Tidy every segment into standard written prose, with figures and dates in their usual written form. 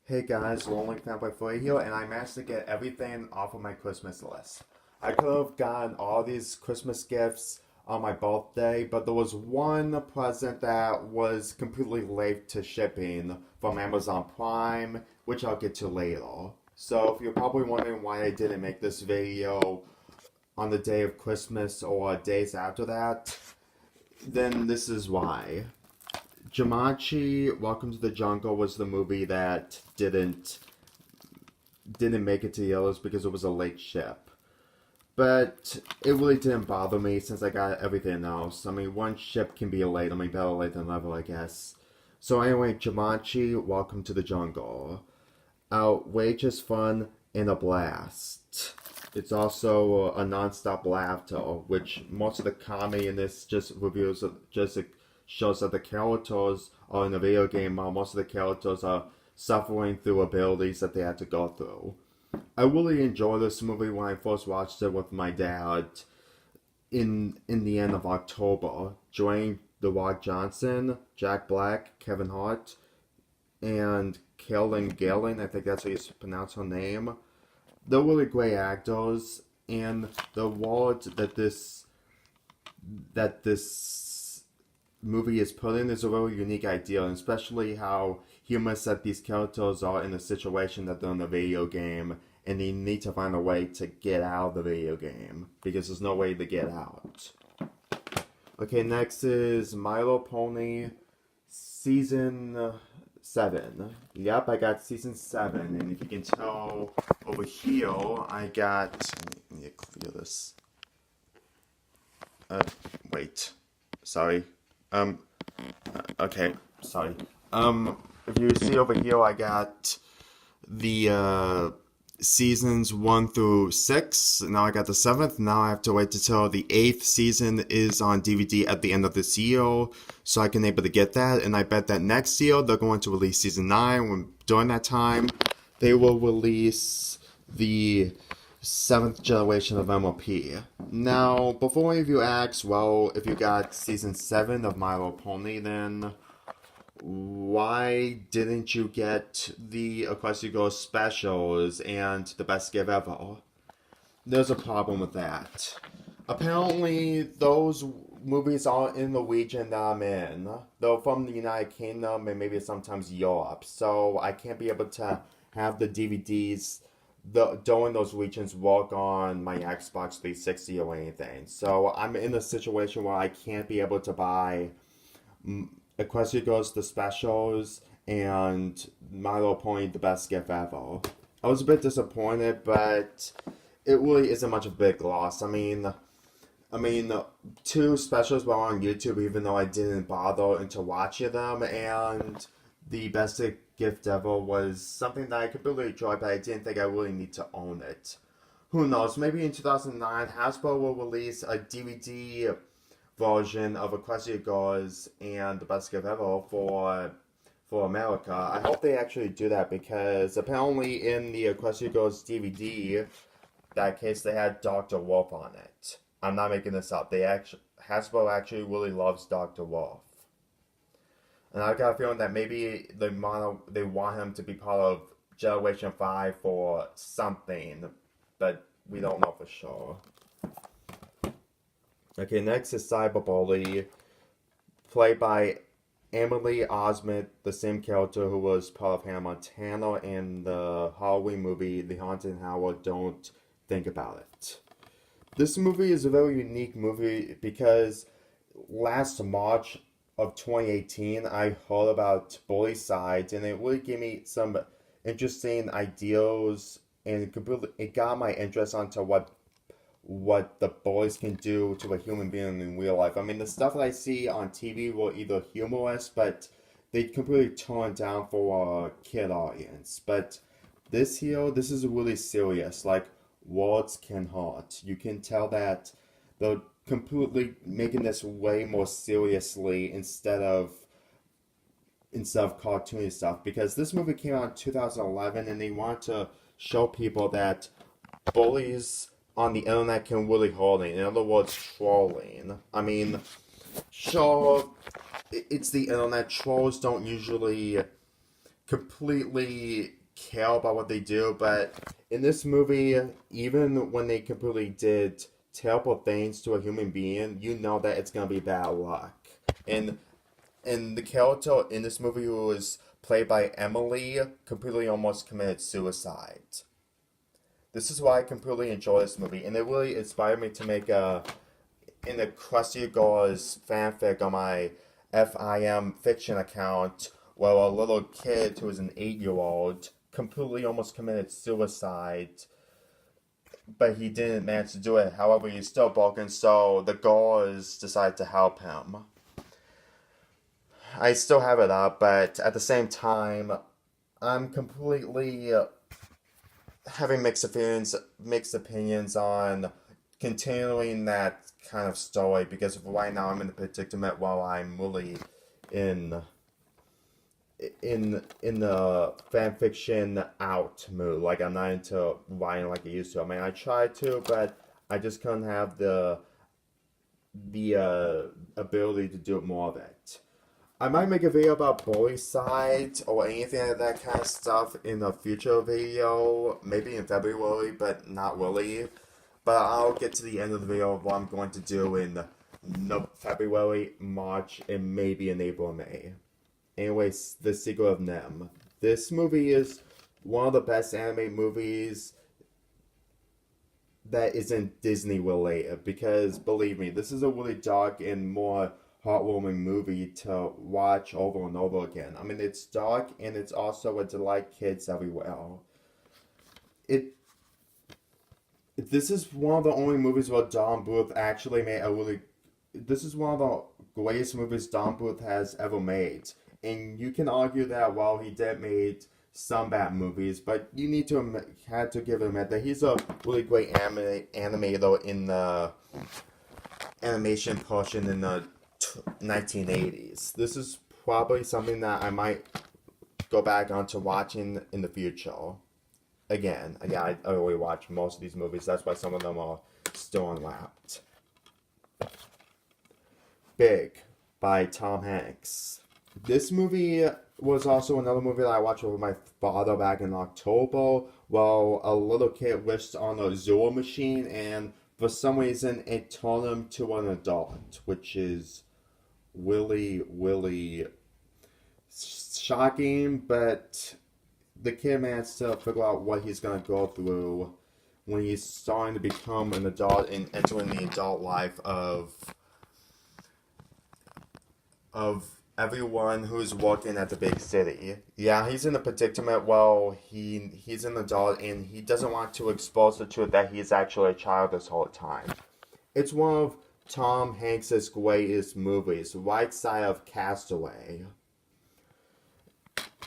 Hey guys, Lonely Fanboy Flay here, and I managed to get everything off of my Christmas list. I could have gotten all these Christmas gifts on my birthday, but there was one present that was completely late to shipping from Amazon Prime, which I'll get to later. So if you're probably wondering why I didn't make this video on the day of Christmas or days after that, then this is why. Jumanji: Welcome to the Jungle was the movie that didn't make it to the others because it was a late ship. But it really didn't bother me since I got everything else. I mean, one ship can be late. I mean, better late than never, I guess. So anyway, Jumanji: Welcome to the Jungle. Outrageous fun and a blast. It's also a non-stop laughter, which most of the comedy in this just reveals, just shows that the characters are in a video game while most of the characters are suffering through abilities that they had to go through. I really enjoyed this movie when I first watched it with my dad in the end of October. Dwayne The Rock Johnson, Jack Black, Kevin Hart, and Karen Gillan, I think that's how you pronounce her name. They're really great actors, and the world that this movie is put in is a really unique idea, and especially how humorous that these characters are in a situation that they're in a video game, and they need to find a way to get out of the video game, because there's no way to get out. Okay, next is My Little Pony Season 7. Yep, I got Season 7, and if you can tell over here, I got... Let me clear this. Wait. Sorry. Okay, sorry. If you see over here, I got the, seasons 1 through 6. Now I got the 7th. Now I have to wait until the 8th season is on DVD at the end of this year, so I can able to get that. And I bet that next year they're going to release season 9. When during that time, they will release the 7th generation of MLP. Now, before any of you ask, well, if you got season 7 of My Little Pony, then why didn't you get the Equestria Girls specials and the best gift ever? There's a problem with that. Apparently, those movies are in the region that I'm in. They're from the United Kingdom and maybe sometimes Europe, so I can't be able to have the DVDs during those regions work on my Xbox 360 or anything. So I'm in a situation where I can't be able to buy Equestria Girls the specials and My Little Pony the best gift ever. I was a bit disappointed, but it really isn't much of a big loss. I mean, two specials were on YouTube, even though I didn't bother into watching them, and the best gift ever was something that I could really enjoy, but I didn't think I really need to own it. Who knows? Maybe in 2009, Hasbro will release a DVD version of Equestria Girls and the best gift ever for America. I hope they actually do that, because apparently in the Equestria Girls DVD, that case they had Dr. Wolf on it. I'm not making this up. Hasbro actually really loves Dr. Wolf. And I got a feeling that maybe they want him to be part of Generation 5 for something, but we don't know for sure. Okay, next is Cyberbully, played by Emily Osment, the same character who was part of Hannah Montana in the Halloween movie, The Haunted Howard Don't Think About It. This movie is a very unique movie because last March of 2018, I heard about Bully Sides, and it really gave me some interesting ideas, and it got my interest onto what the bullies can do to a human being in real life. I mean, the stuff that I see on TV were either humorous, but they completely turn down for a kid audience. But this is really serious. Like, words can hurt. You can tell that they're completely making this way more seriously instead of cartoony stuff, because this movie came out in 2011 and they wanted to show people that bullies on the internet can really hurt it. In other words, trolling. I mean, sure, it's the internet. Trolls don't usually completely care about what they do, but in this movie, even when they completely did terrible things to a human being, you know that it's gonna be bad luck. And the character in this movie who was played by Emily completely almost committed suicide. This is why I completely enjoy this movie, and it really inspired me to make a in the Crusty Girls fanfic on my FIM fiction account, where a little kid who was an 8-year-old completely almost committed suicide, but he didn't manage to do it. However, he's still broken, so the girls decided to help him. I still have it up, but at the same time, I'm completely having mixed opinions on continuing that kind of story because right now I'm in the predicament while I'm really in the fan fiction out mood. Like I'm not into writing like I used to. I mean, I tried to, but I just couldn't have the ability to do more of it. I might make a video about Bully Side or anything like that kind of stuff in a future video, maybe in February, but not really. But I'll get to the end of the video of what I'm going to do in February, March, and maybe in April and May. Anyways, The Secret of NIMH. This movie is one of the best anime movies that isn't Disney related because, believe me, this is a really dark and more heartwarming movie to watch over and over again. I mean, it's dark and it's also a delight kids everywhere. This is one of the only movies where Don Bluth actually made a really. This is one of the greatest movies Don Bluth has ever made, and you can argue that while he did made some bad movies, but you need to had to give him that he's a really great animator in the animation portion in the 1980s. This is probably something that I might go back onto watching in the future. Again, I already watch most of these movies. That's why some of them are still unwrapped. Big by Tom Hanks. This movie was also another movie that I watched with my father back in October. Well, a little kid wished on a Zoro machine, and for some reason it turned him to an adult, which is really shocking, but the kid managed to figure out what he's going to go through when he's starting to become an adult and entering the adult life of everyone who's working at the big city. Yeah, he's in a predicament. Well, he's an adult and he doesn't want to expose the truth that he's actually a child this whole time. It's one of Tom Hanks' greatest movies, Right Side of Castaway.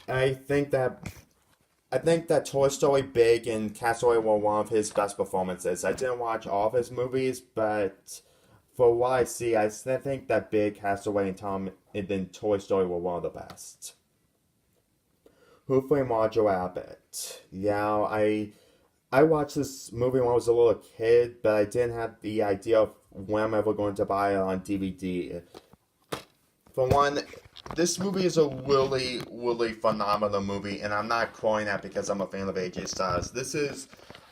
I think that Toy Story Big and Castaway were one of his best performances. I didn't watch all of his movies, but for what I see, I think that Big, Castaway, and then Toy Story were one of the best. Who Framed Roger Rabbit? Yeah, I watched this movie when I was a little kid, but I didn't have the idea of when I'm ever going to buy it on DVD. For one, this movie is a really phenomenal movie, and I'm not calling that because I'm a fan of AJ Styles. This is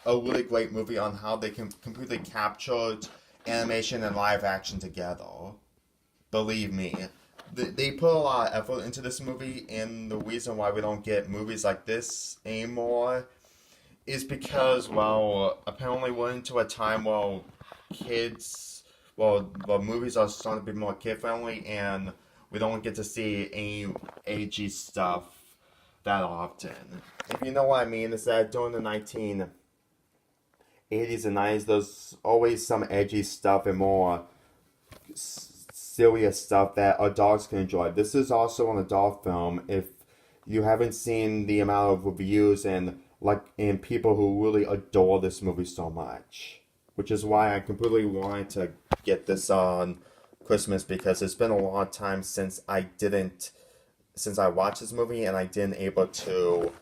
a really great movie on how they can completely captured animation and live action together. Believe me. They put a lot of effort into this movie, and the reason why we don't get movies like this anymore is because, well, apparently we're into a time where movies are starting to be more kid-friendly, and we don't get to see any edgy stuff that often. If you know what I mean, it's that during the 1980s and 90s, there's always some edgy stuff and more serious stuff that adults can enjoy. This is also an adult film. If you haven't seen the amount of reviews and people who really adore this movie so much, which is why I completely wanted to get this on Christmas, because it's been a long time since I watched this movie and I didn't able to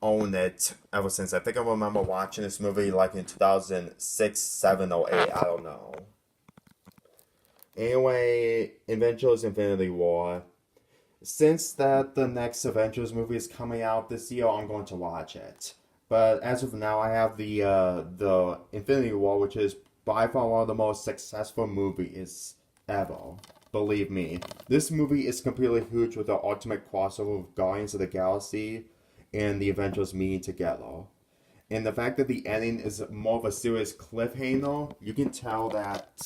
own it ever since. I think I remember watching this movie like in 2006, 7, or 8, I don't know. Anyway, Avengers Infinity War. since that the next Avengers movie is coming out this year, I'm going to watch it. But as of now, I have the Infinity War, which is by far one of the most successful movies ever. Believe me, this movie is completely huge with the ultimate crossover of Guardians of the Galaxy and the Avengers meeting together. And the fact that the ending is more of a serious cliffhanger, you can tell that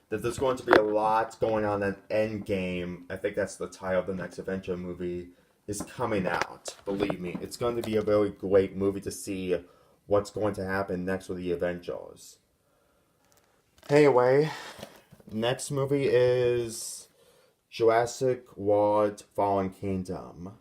there's going to be a lot going on in Endgame. I think that's the title of the next Avenger movie is coming out. Believe me, it's going to be a very great movie to see what's going to happen next with the Avengers. Anyway, next movie is Jurassic World Fallen Kingdom.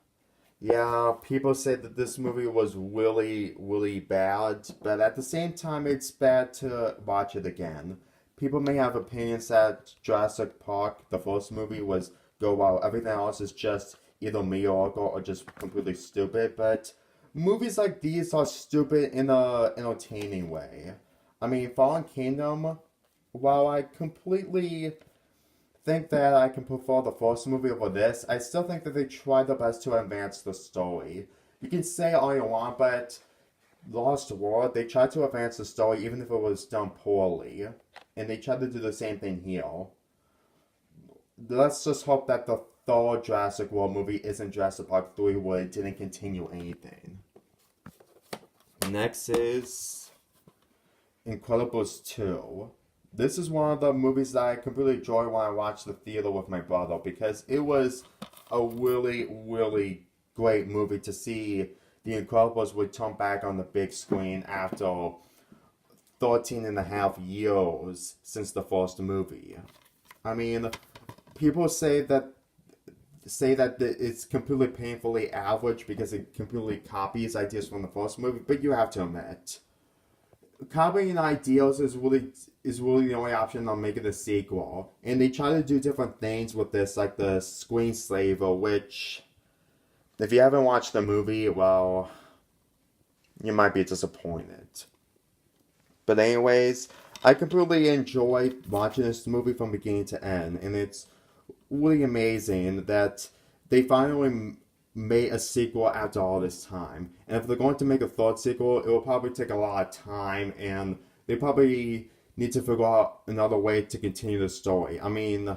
Yeah, people say that this movie was really, really bad, but at the same time, it's bad to watch it again. People may have opinions that Jurassic Park, the first movie, was go well, everything else is just either mediocre or just completely stupid, but movies like these are stupid in a entertaining way. I mean, Fallen Kingdom, while I completely think that I can prefer the first movie over this, I still think that they tried their best to advance the story. You can say all you want, but Lost World, they tried to advance the story even if it was done poorly. And they tried to do the same thing here. Let's just hope that the third Jurassic World movie isn't Jurassic Park 3 where it didn't continue anything. Next is Incredibles 2. This is one of the movies that I completely enjoy when I watch the theater with my brother because it was a really, really great movie to see The Incredibles return back on the big screen after 13 and a half years since the first movie. I mean, people say that it's completely painfully average because it completely copies ideas from the first movie, but you have to admit, copying ideas is really the only option on making a sequel. And they try to do different things with this, like the screensaver, which, if you haven't watched the movie, well, you might be disappointed. But anyways, I completely enjoyed watching this movie from beginning to end, and it's really amazing that they finally made a sequel after all this time. And if they're going to make a third sequel, it will probably take a lot of time, and they probably need to figure out another way to continue the story. I mean,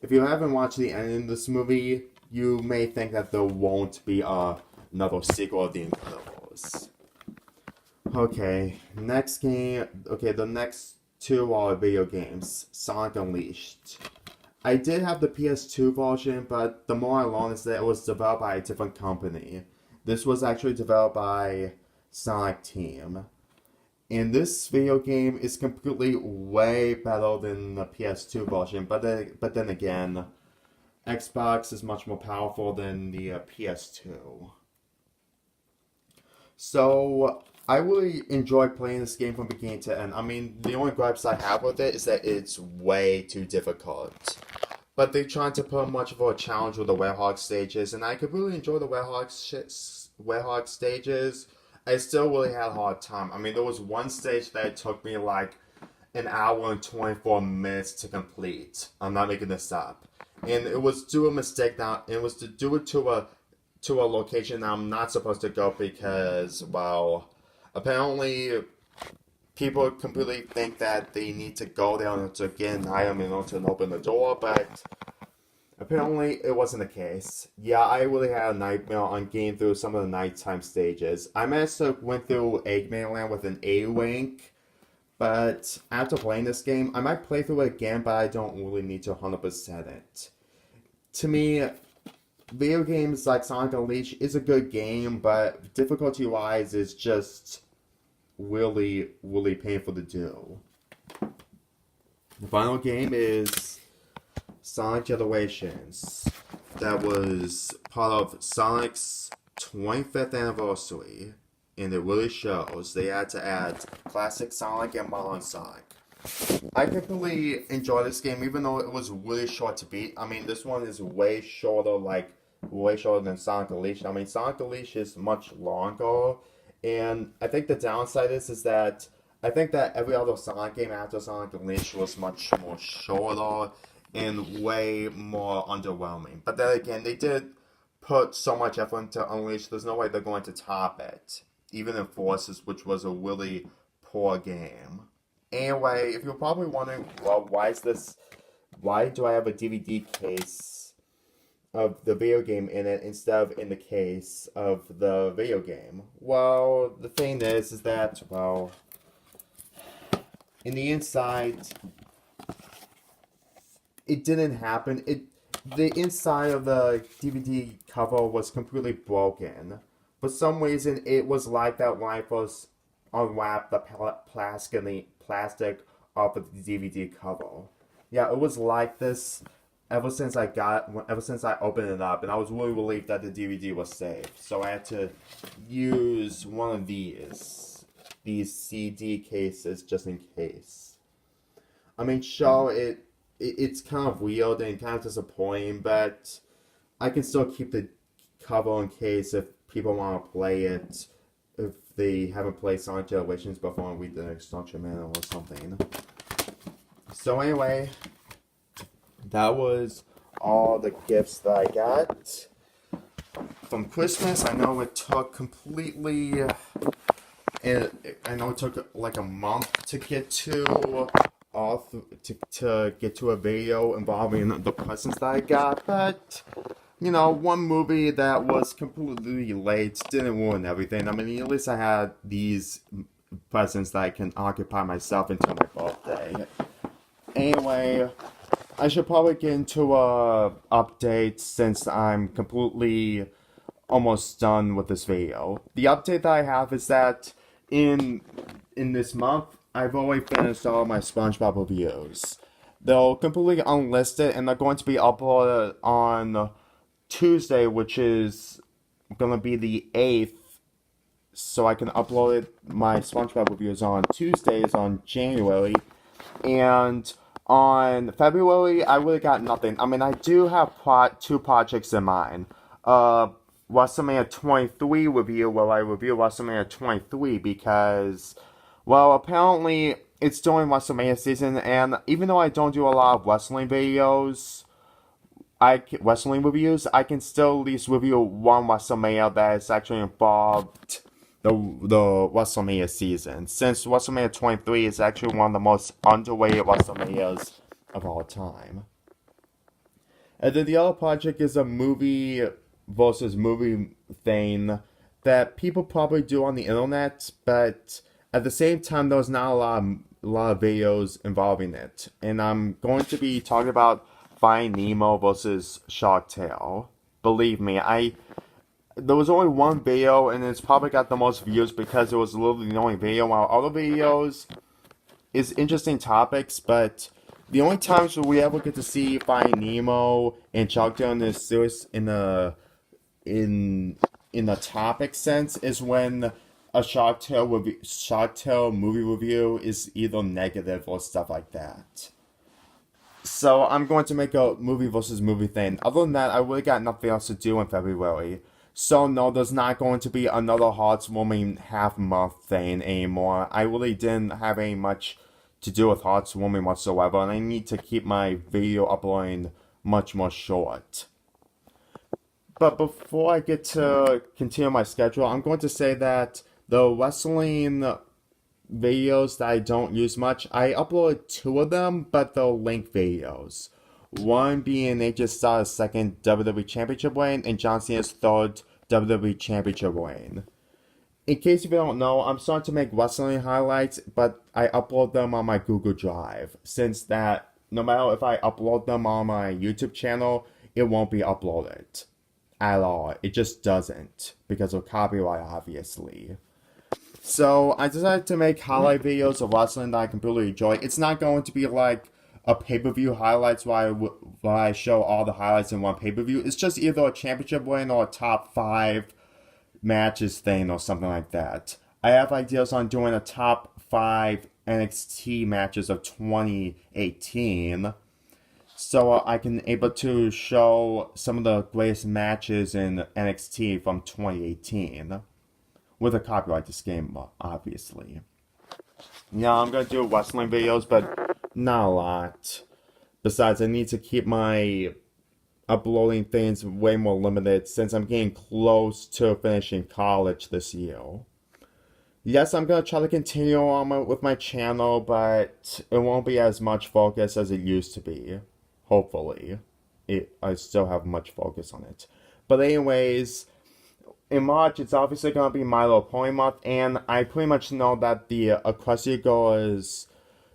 if you haven't watched the ending of this movie, you may think that there won't be another sequel of The Incredibles. Okay, next game. Okay, the next two are video games. Sonic Unleashed. I did have the PS2 version, but the more I learned is that it was developed by a different company. This was actually developed by Sonic Team. And this video game is completely way better than the PS2 version, but then again, Xbox is much more powerful than the PS2. So, I really enjoy playing this game from beginning to end. I mean, the only gripes I have with it is that it's way too difficult. But they're trying to put much of a challenge with the Werehog stages, and I could really enjoy the Werehog stages. I still really had a hard time. I mean, there was one stage that took me like an hour and 24 minutes to complete. I'm not making this up. And it was to a mistake now. It was to do it to a location that I'm not supposed to go because, well, apparently people completely think that they need to go there to get an item in order to open the door, but apparently it wasn't the case. Yeah, I really had a nightmare on getting through some of the nighttime stages. I managed to went through Eggman Land with an A rank, but after playing this game, I might play through it again, but I don't really need to 100% it. To me, video games like Sonic Unleashed is a good game, but difficulty-wise, it's just really, really painful to do. The final game is Sonic Generations. That was part of Sonic's 25th anniversary, and it really shows. They had to add Classic Sonic and Modern Sonic. I completely enjoyed this game, even though it was really short to beat. I mean, this one is way shorter than Sonic Unleashed. I mean, Sonic Unleashed is much longer, and I think the downside is that I think that every other Sonic game after Sonic Unleashed was much more shorter, and way more underwhelming. But then again, they did put so much effort into Unleash, there's no way they're going to top it. Even in Forces, which was a really poor game. Anyway, if you're probably wondering, well, why do I have a DVD case of the video game in it instead of in the case of the video game? Well, the thing is that, well, in the inside, it didn't happen. The inside of the DVD cover was completely broken. For some reason, it was like that when I first unwrapped the plastic off of the DVD cover. Yeah, it was like this ever since I opened it up, and I was really relieved that the DVD was safe. So I had to use one of these CD cases just in case. I mean, sure, it's kind of weird and kind of disappointing, but I can still keep the cover in case if people want to play it, if they haven't played Sonic Generations before and read the instruction manual or something. So anyway, that was all the gifts that I got from Christmas. I know it took completely, I know it took like a month to get to to get to a video involving the presents that I got, but you know, one movie that was completely late didn't ruin everything. I mean, at least I had these presents that I can occupy myself until my birthday. Anyway, I should probably get into a update since I'm completely almost done with this video. The update that I have is that in this month, I've already finished all my SpongeBob reviews. They're completely unlisted and they're going to be uploaded on Tuesday, which is going to be the 8th. So I can upload my SpongeBob reviews on Tuesdays on January. And on February, I really got nothing. I mean, I do have two projects in mind. WrestleMania 23 review, where I review WrestleMania 23 because, well, apparently it's during WrestleMania season, and even though I don't do a lot of wrestling videos, wrestling reviews, I can still at least review one WrestleMania that is actually involved the WrestleMania season, since WrestleMania 23 is actually one of the most underrated WrestleManias of all time. And then the other project is a movie versus movie thing that people probably do on the internet, but at the same time, there's not a lot of videos involving it. And I'm going to be talking about Finding Nemo versus Shark Tale. Believe me, there was only one video, and it's probably got the most views because it was literally the only video, while other videos is interesting topics, but the only times where we ever get to see Finding Nemo and Shark Tale in this series in the topic sense is when a Shark Tale movie review is either negative or stuff like that. So I'm going to make a movie versus movie thing. Other than that, I really got nothing else to do in February. So no, there's not going to be another Heartwarming half-month thing anymore. I really didn't have any much to do with Heartwarming whatsoever, and I need to keep my video uploading much more short. But before I get to continue my schedule, I'm going to say that the wrestling videos that I don't use much, I uploaded 2 of them, but they're link videos. One being AJ Styles' second WWE Championship reign and John Cena's third WWE Championship reign. In case if you don't know, I'm starting to make wrestling highlights, but I upload them on my Google Drive, since that no matter if I upload them on my YouTube channel, it won't be uploaded at all. It just doesn't, because of copyright, obviously. So I decided to make highlight videos of wrestling that I completely enjoy. It's not going to be like a pay-per-view highlights where I show all the highlights in one pay-per-view. It's just either a championship win or a top 5 matches thing or something like that. I have ideas on doing a top 5 NXT matches of 2018. So I can able to show some of the greatest matches in NXT from 2018. With a copyright disclaimer, obviously. Now I'm going to do wrestling videos, but not a lot. Besides, I need to keep my uploading things way more limited since I'm getting close to finishing college this year. Yes, I'm gonna try to continue on with my channel, but it won't be as much focus as it used to be. Hopefully, I still have much focus on it. But anyways, in March, it's obviously gonna be My Little Pony month, and I pretty much know that the Equestria Girls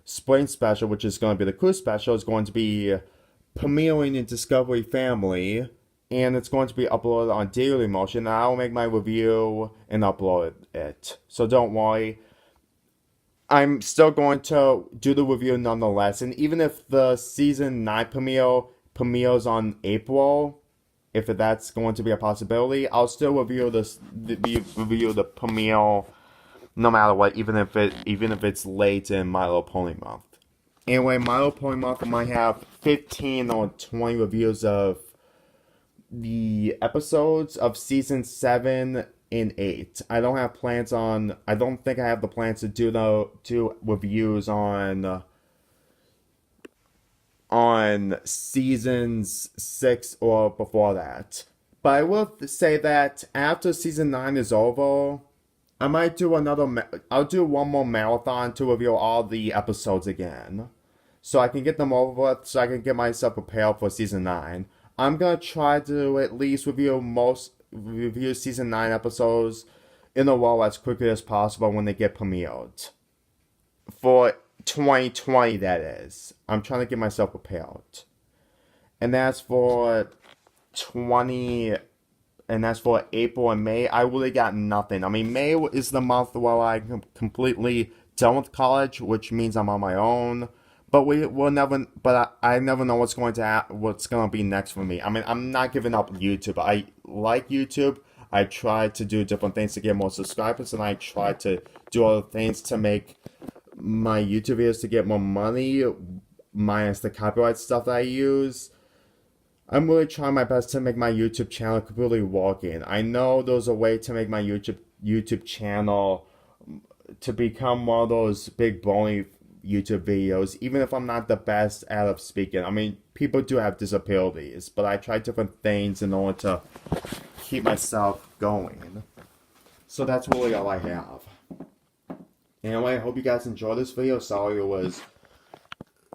Spring Special, which is gonna be the cruise special, is going to be premiering in Discovery Family, and it's going to be uploaded on Daily Motion, and I'll make my review and upload it. So don't worry. I'm still going to do the review nonetheless, and even if the season 9 premieres on April, if that's going to be a possibility, I'll still review the premiere no matter what, even if it's late in My Little Pony month. Anyway, My Little Pony month might have 15 or 20 reviews of the episodes of season 7 and 8. I don't think I have the plans to do reviews on seasons 6 or before that. But I will say that after season 9 is over, I might do I'll do one more marathon to review all the episodes again. So I can get them over with, so I can get myself prepared for season 9. I'm gonna try to at least review season 9 episodes in a row as quickly as possible when they get premiered. For 2020, that is. I'm trying to get myself prepared. And that's for 20... And as for April and May, I really got nothing. I mean, May is the month where I'm completely done with college, which means I'm on my own. But I never know what's going to be next for me. I mean, I'm not giving up YouTube. I like YouTube. I try to do different things to get more subscribers, and I try to do other things to make my YouTube videos to get more money, minus the copyright stuff that I use. I'm really trying my best to make my YouTube channel completely working. I know there's a way to make my YouTube channel to become one of those big bony YouTube videos, even if I'm not the best at speaking. I mean, people do have disabilities, but I try different things in order to keep myself going. So that's really all I have. Anyway, I hope you guys enjoyed this video. Sorry it was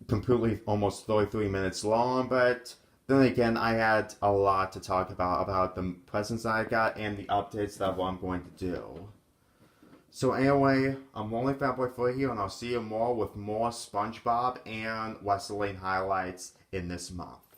completely almost 33 minutes long, but then again, I had a lot to talk about the presents I got and the updates that I'm going to do. So anyway, I'm Lonely Fanboy 4 here, and I'll see you more with more SpongeBob and Wrestling highlights in this month.